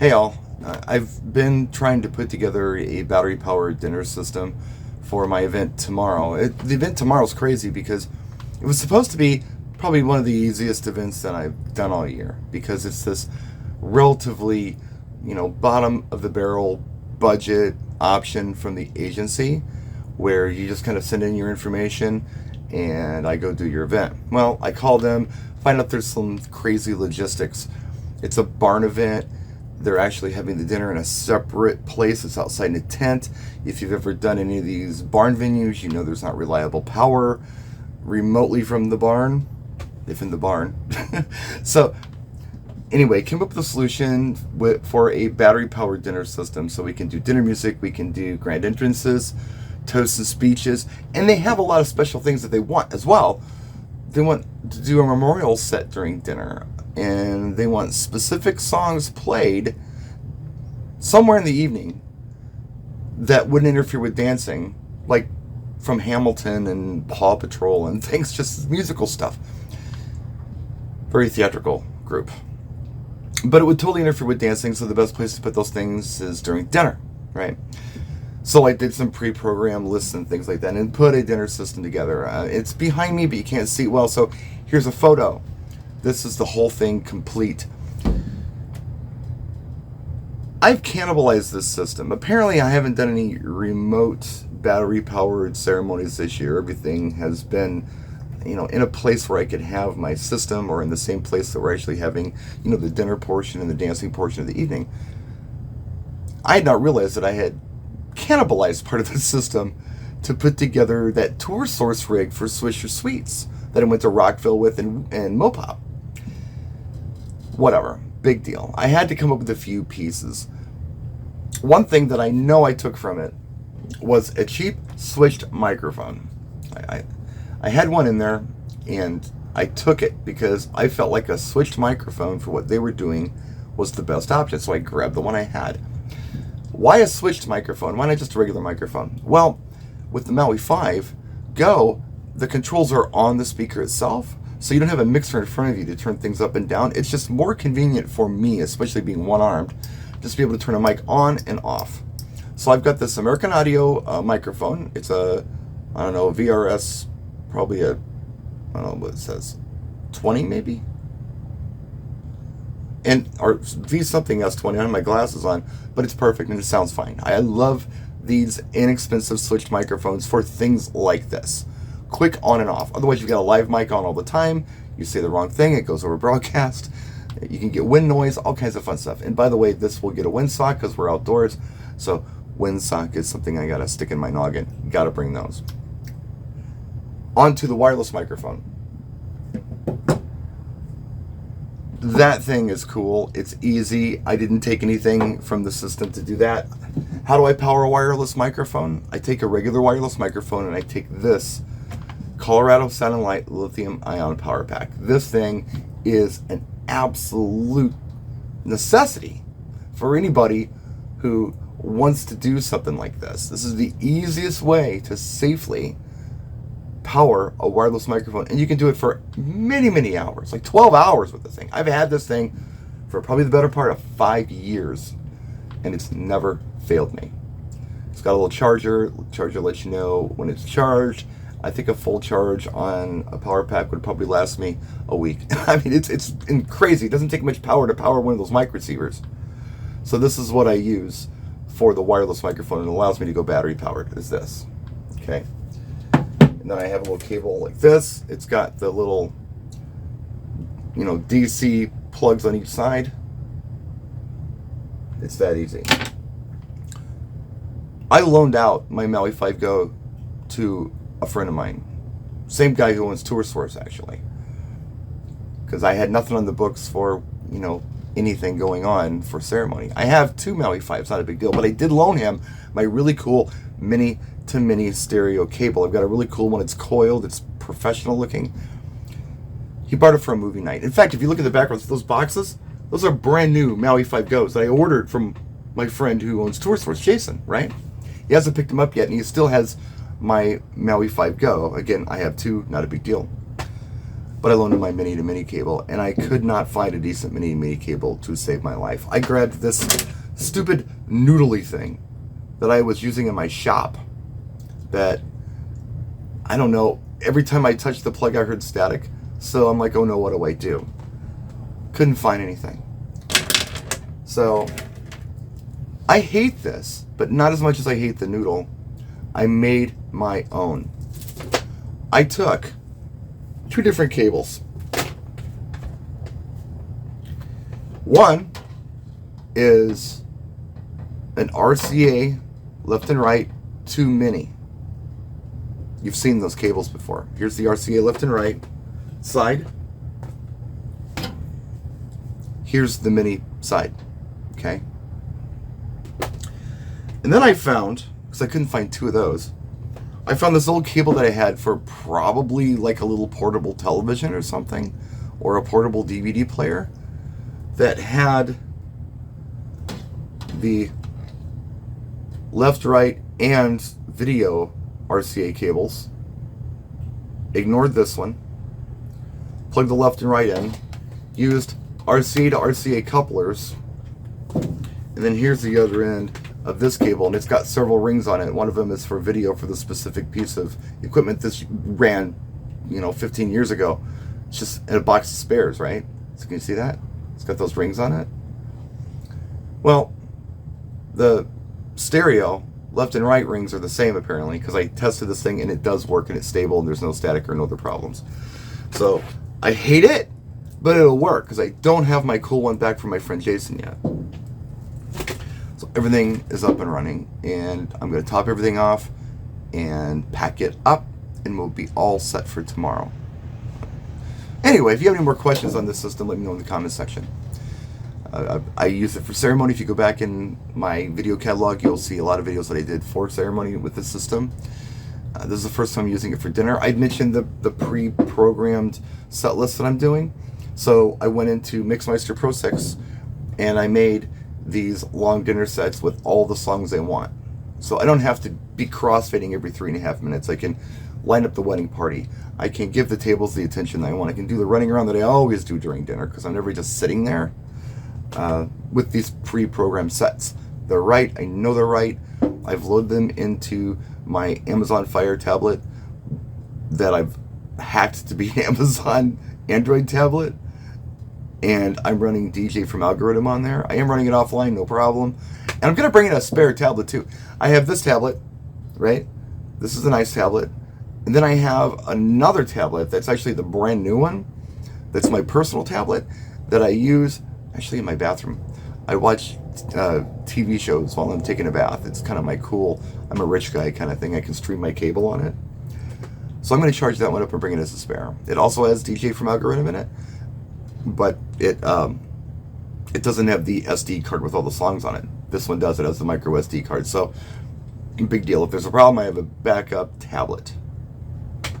Hey all, I've been trying to put together a battery powered dinner system for my event tomorrow. The event tomorrow is crazy because it was supposed to be probably one of the easiest events that I've done all year because it's this relatively, bottom of the barrel budget option from the agency where you just kind of send in your information and I go do your event. Well, I call them, find out there's some crazy logistics. It's a barn event. They're actually having the dinner in a separate place. It's outside in a tent. If you've ever done any of these barn venues, you know there's not reliable power remotely from the barn, if in the barn. So anyway, came up with a solution for a battery-powered dinner system so we can do dinner music, we can do grand entrances, toasts and speeches, and they have a lot of special things that they want as well. They want to do a memorial set during dinner, and they want specific songs played somewhere in the evening that wouldn't interfere with dancing, like from Hamilton and Paw Patrol and things, just musical stuff. Very theatrical group. But it would totally interfere with dancing, so the best place to put those things is during dinner, right? So I did some pre-programmed lists and things like that and put a dinner system together. It's behind me, but you can't see it well, so here's a photo. This is the whole thing complete. I've cannibalized this system. Apparently I haven't done any remote battery-powered ceremonies this year. Everything has been, in a place where I could have my system, or in the same place that we're actually having, the dinner portion and the dancing portion of the evening. I had not realized that I had cannibalized part of the system to put together that tour source rig for Swisher Sweets that I went to Rockville with and Mopop. Whatever, big deal. I had to come up with a few pieces. One thing that I know I took from it was a cheap switched microphone. I had one in there and I took it because I felt like a switched microphone for what they were doing was the best option, so I grabbed the one I had. Why a switched microphone? Why not just a regular microphone? Well, with the Maui 5 Go, the controls are on the speaker itself, so you don't have a mixer in front of you to turn things up and down. It's just more convenient for me, especially being one-armed, just to be able to turn a mic on and off. So I've got this American Audio microphone. It's a, VRS, probably a, I don't know what it says, 20 maybe? Or V something S20, I have my glasses on, but it's perfect and it sounds fine. I love these inexpensive switched microphones for things like this. Quick on and off. Otherwise, you've got a live mic on all the time. You say the wrong thing, it goes over broadcast. You can get wind noise, all kinds of fun stuff. And by the way, this will get a windsock because we're outdoors. So windsock is something I gotta stick in my noggin. Gotta bring those. On to the wireless microphone. That thing is cool. It's easy. I didn't take anything from the system to do that. How do I power a wireless microphone? I take a regular wireless microphone and I take this Colorado Satellite lithium ion power pack. This thing is an absolute necessity for anybody who wants to do something like this. This is the easiest way to safely power a wireless microphone, and you can do it for many hours, like 12 hours with this thing. I've had this thing for probably the better part of 5 years and it's never failed me. It's got a little charger. Charger lets you know when it's charged. I think a full charge on a power pack would probably last me a week. I mean, it's crazy. It doesn't take much power to power one of those mic receivers. So this is what I use for the wireless microphone. It allows me to go battery powered, is this. Okay. And then I have a little cable like this. It's got the little, DC plugs on each side. It's that easy. I loaned out my Maui 5 Go to a friend of mine. Same guy who owns Tour Source, actually. Because I had nothing on the books for, anything going on for ceremony. I have two Maui 5s, not a big deal, but I did loan him my really cool mini to mini stereo cable. I've got a really cool one. It's coiled. It's professional looking. He bought it for a movie night. In fact, if you look at the backgrounds, those boxes, those are brand new Maui 5 Go's that I ordered from my friend who owns Tour Source, Jason, right? He hasn't picked them up yet, and he still has my Maui 5 Go. Again, I have two, not a big deal. but I loaned him my mini to mini cable, and I could not find a decent mini to mini cable to save my life. I grabbed this stupid noodly thing that I was using in my shop that, I don't know, every time I touched the plug I heard static. So I'm like, oh no, what do I do? Couldn't find anything. So I hate this, but not as much as I hate the noodle. I made my own. I took 2 different cables. One is an RCA left and right 2 mini. You've seen those cables before. Here's the RCA left and right side. Here's the mini side. Okay. And then I found, because I couldn't find 2 of those, I found this old cable that I had for probably like a little portable television or something, or a portable DVD player, that had the left, right, and video RCA cables. Ignored this one. Plugged the left and right in. Used RCA to RCA couplers. And then here's the other end of this cable, and it's got several rings on it. One of them is for video for the specific piece of equipment this ran, 15 years ago. It's just in a box of spares, right? So can you see that? It's got those rings on it. Well, the stereo left and right rings are the same apparently, because I tested this thing and it does work and it's stable and there's no static or no other problems. So I hate it, but it'll work because I don't have my cool one back from my friend Jason yet. So everything is up and running, and I'm going to top everything off and pack it up, and we'll be all set for tomorrow. Anyway, if you have any more questions on this system, let me know in the comments section. I use it for ceremony. If you go back in my video catalog, you'll see a lot of videos that I did for ceremony with this system. This is the first time using it for dinner. I mentioned the pre-programmed set list that I'm doing. So I went into Mixmeister Pro 6 and I made these long dinner sets with all the songs I want. So I don't have to be crossfading every 3.5 minutes. I can line up the wedding party. I can give the tables the attention that I want. I can do the running around that I always do during dinner because I'm never just sitting there with these pre-programmed sets. They're right. I know they're right. I've loaded them into my Amazon Fire tablet that I've hacked to be an Amazon Android tablet, and I'm running DJ from Algorithm on there. I am running it offline, no problem. And I'm going to bring in a spare tablet too. I have this tablet, right? This is a nice tablet. And then I have another tablet that's actually the brand new one. That's my personal tablet that I use actually in my bathroom. I watch TV shows while I'm taking a bath. It's kind of my cool, I'm a rich guy kind of thing. I can stream my cable on it. So I'm going to charge that one up and bring it as a spare. It also has DJ from Algorithm in it, but it doesn't have the SD card with all the songs on it. This one does. It has the micro SD card. So big deal. If there's a problem, I have a backup tablet.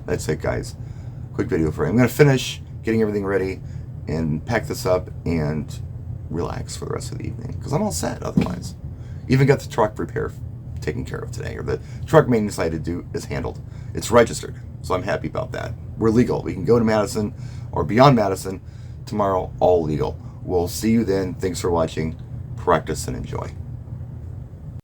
That's it, guys. Quick video for you. I'm going to finish getting everything ready and pack this up and relax for the rest of the evening because I'm all set otherwise. Even got the truck repair taken care of today, or the truck maintenance I had to do is handled. It's registered, so I'm happy about that. We're legal. We can go to Madison or beyond Madison tomorrow, all legal. We'll see you then. Thanks for watching. Practice and enjoy.